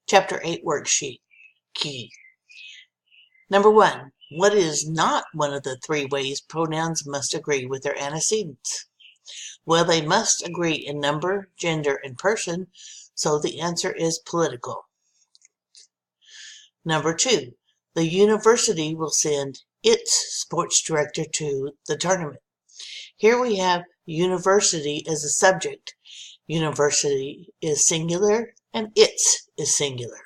Chapter 8 Worksheet. Key. Number 1. What is not one of the three ways pronouns must agree with their antecedents? Well, they must agree in number, gender, and person, so the answer is political. Number 2. The university will send its sports director to the tournament. Here we have university as a subject. University is singular and its is singular.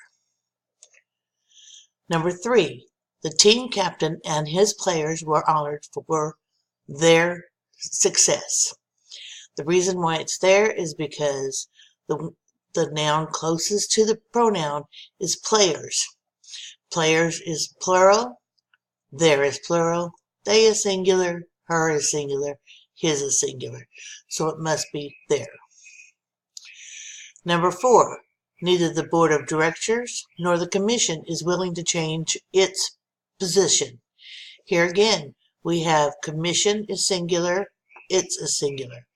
Number 3. The team captain and his players were honored for their success. The reason why it's there is because the noun closest to the pronoun is players. Players is plural, there is plural, they is singular, her is singular, his is singular. So it must be there. Number 4. Neither the board of directors nor the commission is willing to change its position. Here again, we have commission is singular, its is singular.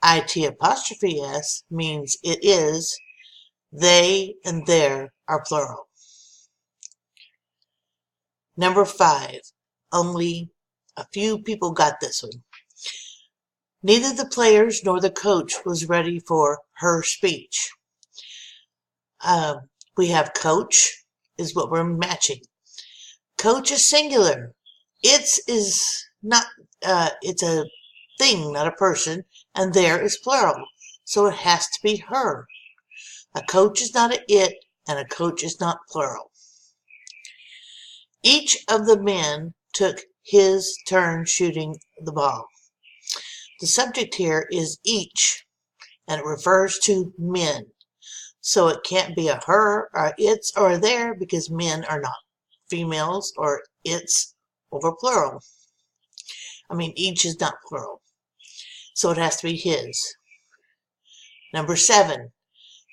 IT' means it is, they and their are plural. Number 5. Only a few people got this one. Neither the players nor the coach was ready for her speech. We have coach is what we're matching. Coach is singular. Its is not, it's a thing, not a person, and there is plural. So it has to be her. A coach is not an it, and a coach is not plural. Each of the men took his turn shooting the ball. The subject here is each, and it refers to men. So it can't be a her, or a its, or a their, because men are not females, or its over plural. Each is not plural. So it has to be his. Number 7.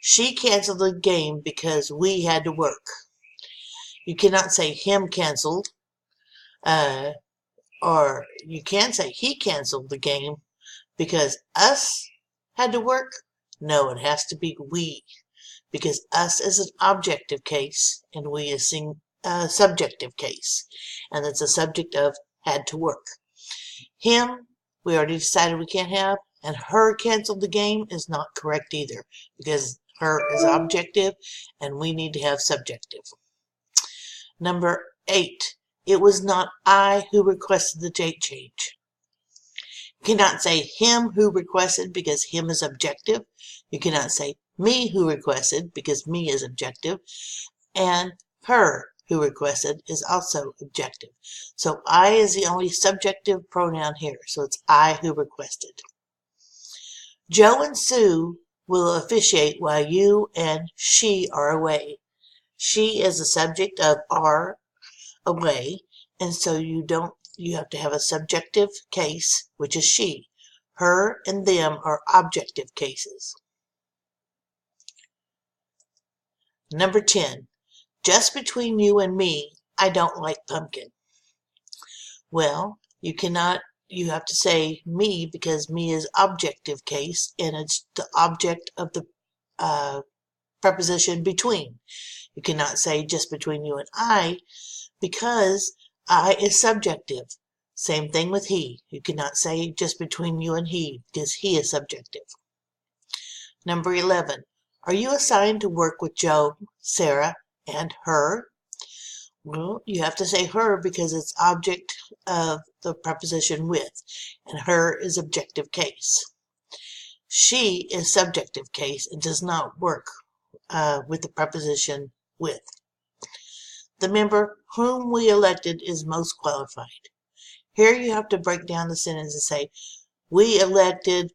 She canceled the game because we had to work. You cannot say him canceled, or you can say he canceled the game because us had to work. No, it has to be we, because us is an objective case and we is a subjective case, and it's a subject of had to work. Him, we already decided we can't have, and her canceled the game is not correct either, because her is objective and we need to have subjective. Number 8. It was not I who requested the date change. You cannot say him who requested because him is objective. You cannot say me who requested because me is objective. And her who requested is also objective. So I is the only subjective pronoun here. So it's I who requested. Joe and Sue will officiate while you and she are away. She is the subject of are away, and so you have to have a subjective case, which is she. Her and them are objective cases. Number 10. Just between you and me, I don't like pumpkin. Well, you have to say me because me is objective case and it's the object of the preposition between. You cannot say just between you and I because I is subjective. Same thing with he. You cannot say just between you and he because he is subjective. Number 11. Are you assigned to work with Joe, Sarah, and her? Well, you have to say her because it's object of the preposition with, and her is objective case. She is subjective case and does not work with the preposition with. The member whom we elected is most qualified. Here you have to break down the sentence and say, we elected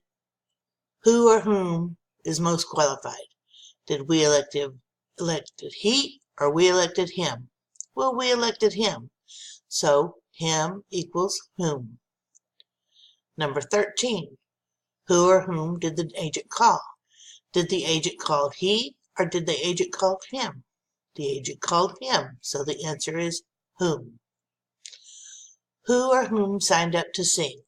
who or whom is most qualified. Did we elected he or we elected him? Well, we elected him. So him equals whom. Number 13. Who or whom did the agent call? Did the agent call he or did the agent call him? The agent called him, so the answer is whom. Who or whom signed up to sing?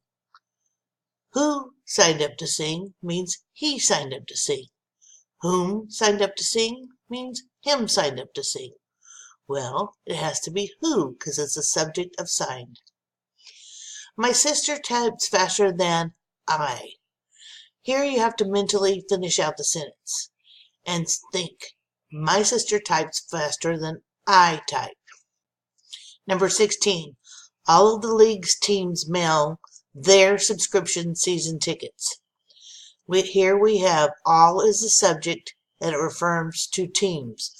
Who signed up to sing means he signed up to sing. Whom signed up to sing means him signed up to sing. Well, it has to be who, because it's a subject of signed. My sister types faster than I. Here you have to mentally finish out the sentence and think. My sister types faster than I type. Number 16. All of the league's teams mail their subscription season tickets. Here we have all is the subject and it refers to teams.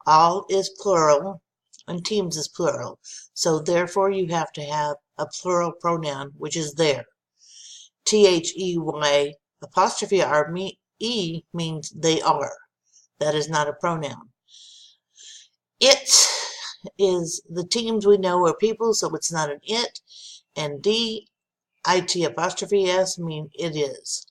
All is plural and teams is plural. So therefore you have to have a plural pronoun, which is their. THEY apostrophe R-E means they are. That is not a pronoun. It is the teams we know are people, so it's not an it. And D-IT apostrophe S mean it is.